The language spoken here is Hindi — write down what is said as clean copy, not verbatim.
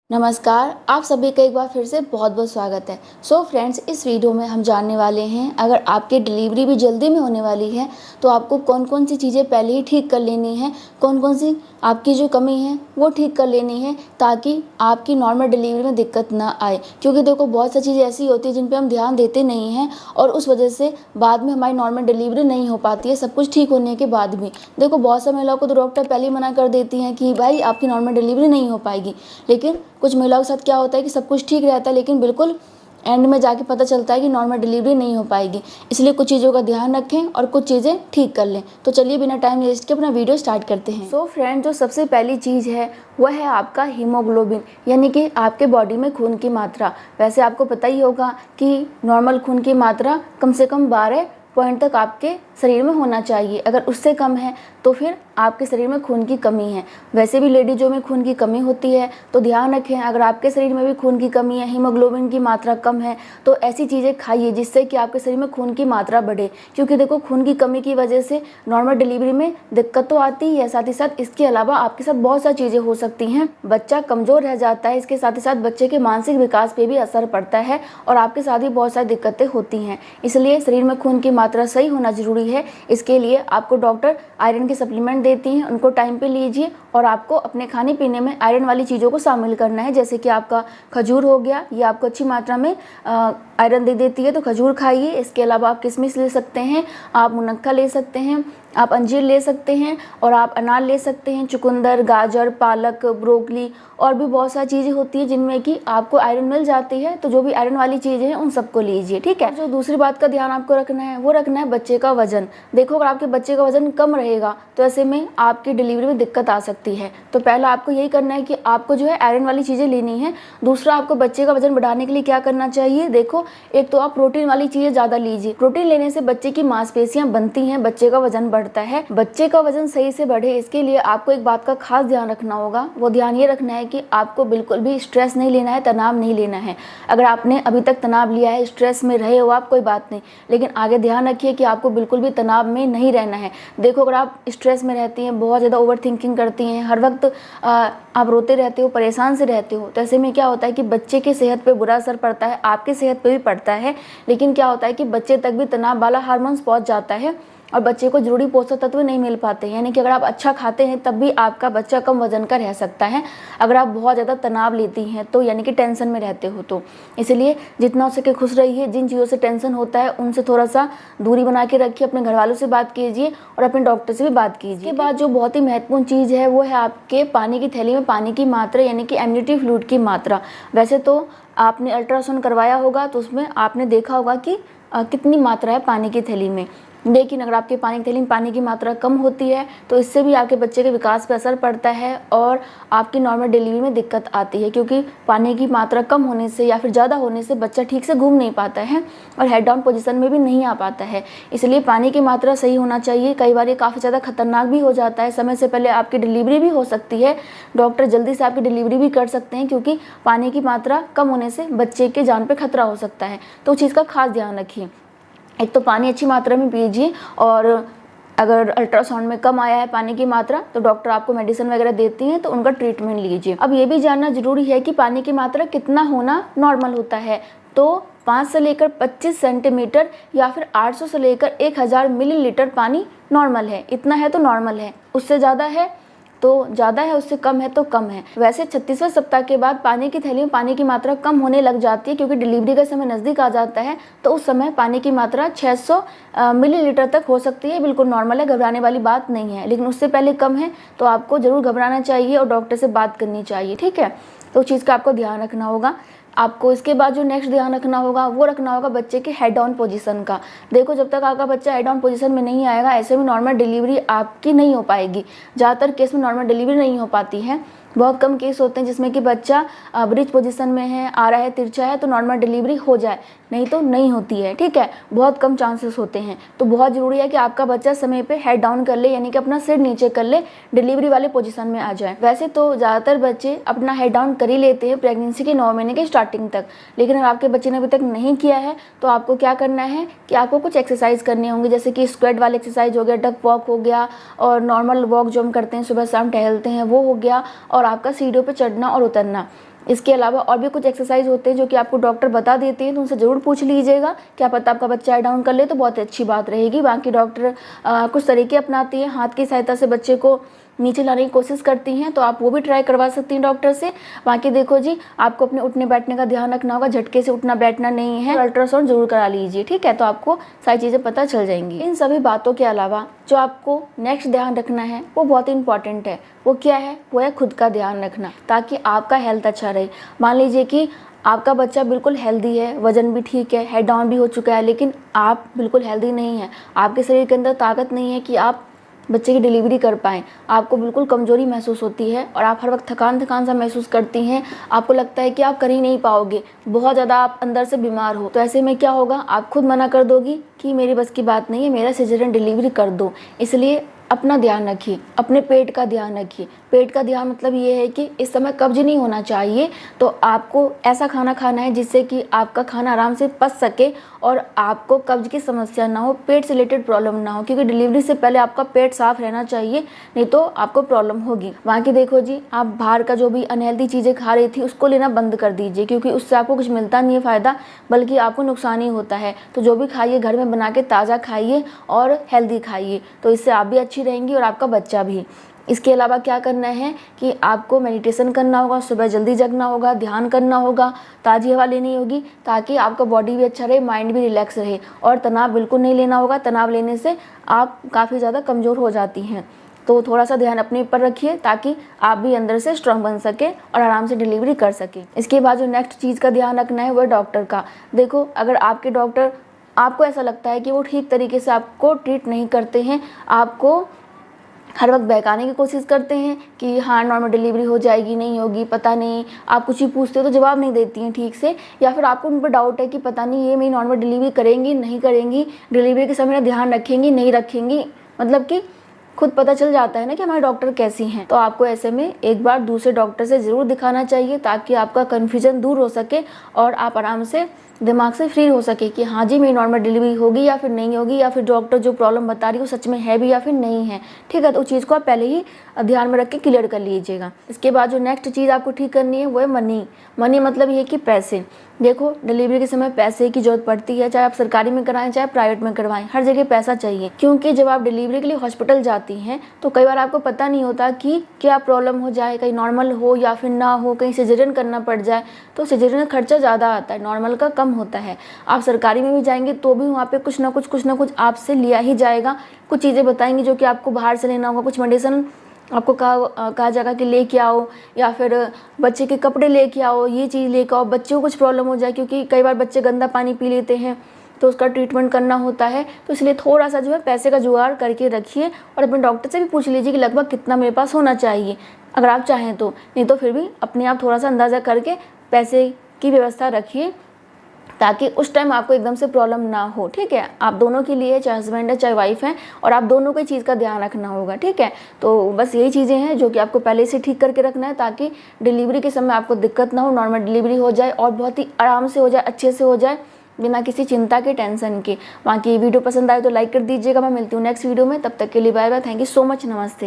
नमस्कार, आप सभी का एक बार फिर से बहुत बहुत स्वागत है। सो फ्रेंड्स, इस वीडियो में हम जानने वाले हैं अगर आपकी डिलीवरी भी जल्दी में होने वाली है तो आपको कौन कौन सी चीज़ें पहले ही ठीक कर लेनी है, कौन कौन सी आपकी जो कमी है वो ठीक कर लेनी है ताकि आपकी नॉर्मल डिलीवरी में दिक्कत ना आए। क्योंकि देखो, बहुत सी चीज़ें ऐसी होती है जिन पे हम ध्यान देते नहीं हैं और उस वजह से बाद में हमारी नॉर्मल डिलीवरी नहीं हो पाती है, सब कुछ ठीक होने के बाद भी। देखो, बहुत सा महिलाओं को तो डॉक्टर पहले ही मना कर देती हैं कि भाई आपकी नॉर्मल डिलीवरी नहीं हो पाएगी, लेकिन कुछ महिलाओं के साथ क्या होता है कि सब कुछ ठीक रहता है लेकिन बिल्कुल एंड में जाके पता चलता है कि नॉर्मल डिलीवरी नहीं हो पाएगी। इसलिए कुछ चीज़ों का ध्यान रखें और कुछ चीज़ें ठीक कर लें। तो चलिए बिना टाइम वेस्ट के अपना वीडियो स्टार्ट करते हैं। सो फ्रेंड, जो सबसे पहली चीज़ है वह है आपका हीमोग्लोबिन, यानी कि आपके बॉडी में खून की मात्रा। वैसे आपको पता ही होगा कि नॉर्मल खून की मात्रा कम से कम 12 पॉइंट तक आपके शरीर में होना चाहिए। अगर उससे कम है तो फिर आपके शरीर में खून की कमी है। वैसे भी लेडीज़ों में खून की कमी होती है, तो ध्यान रखें अगर आपके शरीर में भी खून की कमी है, हीमोग्लोबिन की मात्रा कम है, तो ऐसी चीज़ें खाइए जिससे कि आपके शरीर में खून की मात्रा बढ़े। क्योंकि देखो, खून की कमी की वजह से नॉर्मल डिलीवरी में दिक्कत तो आती ही है, साथ ही साथ इसके अलावा आपके साथ बहुत सारी चीज़ें हो सकती हैं। बच्चा कमज़ोर रह जाता है, इसके साथ ही साथ बच्चे के मानसिक विकास पर भी असर पड़ता है और आपके साथ ही बहुत सारी दिक्कतें होती हैं। इसलिए शरीर में खून की मात्रा सही होना ज़रूरी है। इसके लिए आपको डॉक्टर आयरन के सप्लीमेंट देती हैं, उनको टाइम पे लीजिए और आपको अपने खाने पीने में आयरन वाली चीज़ों को शामिल करना है। जैसे कि आपका खजूर हो गया, ये आपको अच्छी मात्रा में आयरन दे देती है, तो खजूर खाइए। इसके अलावा आप किशमिश ले सकते हैं, आप मुनक्का ले सकते हैं, आप अंजीर ले सकते हैं और आप अनार ले सकते हैं, चुकंदर, गाजर, पालक, ब्रोकली और भी बहुत सारी चीज़ें होती हैं जिनमें कि आपको आयरन मिल जाती है। तो जो भी आयरन वाली चीज़ें हैं उन सबको लीजिए, ठीक है। जो दूसरी बात का ध्यान आपको रखना है वो रखना है बच्चे का वजन। देखो, अगर आपके बच्चे का वजन कम रहेगा तो ऐसे में आपकी डिलीवरी में दिक्कत आ सकती है। तो पहला आपको यही करना है कि आपको जो है आयरन वाली चीज़ें लेनी है। दूसरा, आपको बच्चे का वजन बढ़ाने के लिए क्या करना चाहिए, देखो, एक तो आप प्रोटीन वाली चीज़ें ज़्यादा लीजिए। प्रोटीन लेने से बच्चे की मांसपेशियाँ बनती हैं, बच्चे का वजन बढ़ता है। बच्चे का वजन सही से बढ़े इसके लिए आपको एक बात का खास ध्यान रखना होगा। वो ध्यान ये रखना है कि आपको बिल्कुल भी स्ट्रेस नहीं लेना है, तनाव नहीं लेना है। अगर आपने अभी तक तनाव लिया है, स्ट्रेस में रहे हो आप, कोई बात नहीं, लेकिन आगे ध्यान रखिए कि आपको बिल्कुल भी तनाव में नहीं रहना है। देखो, अगर आप स्ट्रेस में रहती हैं, बहुत ज़्यादा ओवर थिंकिंग करती हैं, हर वक्त आप रोते रहते हो, परेशान से रहते हो, तो ऐसे में क्या होता है कि बच्चे की सेहत पे बुरा असर पड़ता है, आपकी सेहत पे भी पड़ता है। लेकिन क्या होता है कि बच्चे तक भी तनाव वाला हार्मोन्स पहुंच जाता है और बच्चे को जरूरी पोषक तत्व नहीं मिल पाते। यानी कि अगर आप अच्छा खाते हैं तब भी आपका बच्चा कम वजन का रह सकता है। अगर आप बहुत ज़्यादा तनाव लेती हैं तो यानी कि टेंशन में रहते हो, तो इसलिए जितना हो सके खुश रहिए। जिन चीज़ों से टेंशन होता है उनसे थोड़ा सा दूरी बना के रखिए, अपने घर वालों से बात कीजिए और अपने डॉक्टर से भी बात कीजिए। इसके बाद जो बहुत ही महत्वपूर्ण चीज़ है वो है आपके पानी की थैली में पानी की मात्रा, यानी कि एम्नियोटिक फ्लूइड की मात्रा। वैसे तो आपने अल्ट्रासाउंड करवाया होगा तो उसमें आपने देखा होगा कि कितनी मात्रा है पानी की थैली में। लेकिन अगर आपके पानी की थैली में पानी की मात्रा कम होती है तो इससे भी आपके बच्चे के विकास पर असर पड़ता है और आपकी नॉर्मल डिलीवरी में दिक्कत आती है। क्योंकि पानी की मात्रा कम होने से या फिर ज़्यादा होने से बच्चा ठीक से घूम नहीं पाता है और हेड डाउन पोजीशन में भी नहीं आ पाता है। इसलिए पानी की मात्रा सही होना चाहिए। कई बार ये काफ़ी ज़्यादा खतरनाक भी हो जाता है, समय से पहले आपकी डिलीवरी भी हो सकती है। डॉक्टर जल्दी से आपकी डिलीवरी भी कर सकते हैं क्योंकि पानी की मात्रा कम होने से बच्चे के जान पर खतरा हो सकता है। तो उस चीज़ का खास ध्यान रखिए। एक तो पानी अच्छी मात्रा में पीजिए और अगर अल्ट्रासाउंड में कम आया है पानी की मात्रा तो डॉक्टर आपको मेडिसिन वगैरह देती हैं, तो उनका ट्रीटमेंट लीजिए। अब ये भी जानना जरूरी है कि पानी की मात्रा कितना होना नॉर्मल होता है। तो 5 से लेकर 25 सेंटीमीटर या फिर 800 से लेकर 1000 मिलीलीटर पानी नॉर्मल है। इतना है तो नॉर्मल है, उससे ज़्यादा है तो ज़्यादा है, उससे कम है तो कम है। वैसे 36वें सप्ताह के बाद पानी की थैली में पानी की मात्रा कम होने लग जाती है क्योंकि डिलीवरी का समय नज़दीक आ जाता है। तो उस समय पानी की मात्रा 600 मिलीलीटर तक हो सकती है, बिल्कुल नॉर्मल है, घबराने वाली बात नहीं है। लेकिन उससे पहले कम है तो आपको ज़रूर घबराना चाहिए और डॉक्टर से बात करनी चाहिए, ठीक है। तो उस चीज़ का आपको ध्यान रखना होगा। आपको इसके बाद जो नेक्स्ट ध्यान रखना होगा वो रखना होगा बच्चे के हेड डाउन पोजीशन का। देखो, जब तक आपका बच्चा हेड डाउन पोजीशन में नहीं आएगा ऐसे में नॉर्मल डिलीवरी आपकी नहीं हो पाएगी। ज़्यादातर केस में नॉर्मल डिलीवरी नहीं हो पाती है। बहुत कम केस होते हैं जिसमें कि बच्चा ब्रिज पोजीशन में है, आ रहा है, तिरछा है, तो नॉर्मल डिलीवरी हो जाए, नहीं तो नहीं होती है, ठीक है। बहुत कम चांसेस होते हैं। तो बहुत ज़रूरी है कि आपका बच्चा समय पे हेड डाउन कर ले, यानी कि अपना सिर नीचे कर ले, डिलीवरी वाले पोजीशन में आ जाए। वैसे तो ज़्यादातर बच्चे अपना हेड डाउन कर ही लेते हैं प्रेगनेंसी के 9 महीने के स्टार्टिंग तक। लेकिन अगर आपके बच्चे ने अभी तक नहीं किया है तो आपको क्या करना है कि आपको कुछ एक्सरसाइज करनी होंगी, जैसे कि स्क्वाट वाले एक्सरसाइज हो गया, डक वॉक हो गया और नॉर्मल वॉक जो हम करते हैं सुबह शाम टहलते हैं वो हो गया, और आपका सीढ़ियों पर चढ़ना और उतरना। इसके अलावा और भी कुछ एक्सरसाइज होते हैं जो कि आपको डॉक्टर बता देते हैं, तो उनसे ज़रूर पूछ लीजिएगा। क्या पता आपका बच्चा आई डाउन कर ले तो बहुत अच्छी बात रहेगी। बाकी डॉक्टर कुछ तरीके अपनाती है, हाथ की सहायता से बच्चे को नीचे लाने की कोशिश करती हैं, तो आप वो भी ट्राई करवा सकती हैं डॉक्टर से। बाकी देखो जी, आपको अपने उठने बैठने का ध्यान रखना होगा, झटके से उठना बैठना नहीं है। अल्ट्रासाउंड जरूर करा लीजिए, ठीक है, तो आपको सारी चीज़ें पता चल जाएंगी। इन सभी बातों के अलावा जो आपको नेक्स्ट ध्यान रखना है वो बहुत ही इंपॉर्टेंट है। वो क्या है? वो है खुद का ध्यान रखना, ताकि आपका हेल्थ अच्छा रहे। मान लीजिए कि आपका बच्चा बिल्कुल हेल्दी है, वजन भी ठीक है, हेड डाउन भी हो चुका है, लेकिन आप बिल्कुल हेल्दी नहीं है, आपके शरीर के अंदर ताकत नहीं है कि आप बच्चे की डिलीवरी कर पाएँ, आपको बिल्कुल कमज़ोरी महसूस होती है और आप हर वक्त थकान थकान सा महसूस करती हैं, आपको लगता है कि आप कर ही नहीं पाओगे, बहुत ज़्यादा आप अंदर से बीमार हो, तो ऐसे में क्या होगा? आप खुद मना कर दोगी कि मेरी बस की बात नहीं है, मेरा सिजेरियन डिलीवरी कर दो। इसलिए अपना ध्यान रखिए, अपने पेट का ध्यान रखिए। पेट का ध्यान मतलब ये है कि इस समय कब्ज नहीं होना चाहिए, तो आपको ऐसा खाना खाना है जिससे कि आपका खाना आराम से पच सके और आपको कब्ज की समस्या ना हो, पेट से रिलेटेड प्रॉब्लम ना हो, क्योंकि डिलीवरी से पहले आपका पेट साफ रहना चाहिए, नहीं तो आपको प्रॉब्लम होगी। बाकी देखो जी, आप बाहर का जो भी अनहेल्दी चीज़ें खा रही थी उसको लेना बंद कर दीजिए, क्योंकि उससे आपको कुछ मिलता नहीं है फ़ायदा, बल्कि आपको नुकसान ही होता है। तो जो भी खाइए घर में बना के ताज़ा खाइए और हेल्दी खाइए, तो इससे आप भी अच्छी रहेंगी और आपका बच्चा भी। इसके अलावा क्या करना है कि आपको मेडिटेशन करना होगा, सुबह जल्दी जगना होगा, ध्यान करना होगा, ताज़ी हवा लेनी होगी, ताकि आपका बॉडी भी अच्छा रहे, माइंड भी रिलैक्स रहे। और तनाव बिल्कुल नहीं लेना होगा, तनाव लेने से आप काफ़ी ज़्यादा कमज़ोर हो जाती हैं। तो थोड़ा सा ध्यान अपने ऊपर रखिए, ताकि आप भी अंदर से स्ट्रांग बन सके और आराम से डिलीवरी कर सके। इसके बाद जो नेक्स्ट चीज़ का ध्यान रखना है वो है डॉक्टर का। देखो, अगर आपके डॉक्टर, आपको ऐसा लगता है कि वो ठीक तरीके से आपको ट्रीट नहीं करते हैं, आपको हर वक्त बहकाने की कोशिश करते हैं कि हाँ नॉर्मल डिलीवरी हो जाएगी, नहीं होगी, पता नहीं, आप कुछ ही पूछते हो तो जवाब नहीं देती हैं ठीक से, या फिर आपको उन पर डाउट है कि पता नहीं ये मेरी नॉर्मल डिलीवरी करेंगी नहीं करेंगी, डिलीवरी के समय ध्यान रखेंगी नहीं रखेंगी, मतलब कि खुद पता चल जाता है ना कि हमारे डॉक्टर कैसी हैं। तो आपको ऐसे में एक बार दूसरे डॉक्टर से ज़रूर दिखाना चाहिए, ताकि आपका कन्फ्यूजन दूर हो सके और आप आराम से दिमाग से फ्री हो सके कि हाँ जी मेरी नॉर्मल डिलीवरी होगी या फिर नहीं होगी, या फिर डॉक्टर जो प्रॉब्लम बता रही है वो सच में है भी या फिर नहीं है। ठीक है, तो उस चीज़ को आप पहले ही ध्यान में रख के क्लियर कर लीजिएगा। इसके बाद जो नेक्स्ट चीज़ आपको ठीक करनी है वो है मनी। मनी मतलब ये कि पैसे। देखो, डिलीवरी के समय पैसे की जरूरत पड़ती है, चाहे आप सरकारी में कराएं चाहे प्राइवेट में करवाएं, हर जगह पैसा चाहिए। क्योंकि जब आप डिलीवरी के लिए हॉस्पिटल जाती हैं तो कई बार आपको पता नहीं होता कि क्या प्रॉब्लम हो जाए, कहीं नॉर्मल हो या फिर ना हो, कहीं सिजेरियन करना पड़ जाए, तो सिजेरियन का खर्चा ज़्यादा आता है, नॉर्मल का कम होता है। आप सरकारी में भी जाएंगे तो भी वहाँ पे कुछ ना कुछ आपसे लिया ही जाएगा। कुछ चीज़ें बताएंगी जो कि आपको बाहर से लेना होगा, कुछ मेडिसिन आपको कहा जाएगा कि लेके आओ, या फिर बच्चे के कपड़े लेके आओ, ये चीज़ लेके आओ, बच्चे को कुछ प्रॉब्लम हो जाए, क्योंकि कई बार बच्चे गंदा पानी पी लेते हैं तो उसका ट्रीटमेंट करना होता है। तो इसलिए थोड़ा सा जो है पैसे का जुगाड़ करके रखिए और अपने डॉक्टर से भी पूछ लीजिए कि लगभग कितना मेरे पास होना चाहिए, अगर आप चाहें तो। नहीं तो फिर भी अपने आप थोड़ा सा अंदाज़ा करके पैसे की व्यवस्था रखिए, ताकि उस टाइम आपको एकदम से प्रॉब्लम ना हो। ठीक है, आप दोनों के लिए, चाहे हस्बैंड है चाहे वाइफ है, और आप दोनों को चीज़ का ध्यान रखना होगा। ठीक है, तो बस यही चीज़ें हैं जो कि आपको पहले से ठीक करके रखना है, ताकि डिलीवरी के समय आपको दिक्कत ना हो, नॉर्मल डिलीवरी हो जाए और बहुत ही आराम से हो जाए, अच्छे से हो जाए, बिना किसी चिंता के, टेंशन के। बाकी वीडियो पसंद आए तो लाइक कर दीजिएगा। मैं मिलती हूँ नेक्स्ट वीडियो में, तब तक के लिए bye bye, thank you so much, नमस्ते।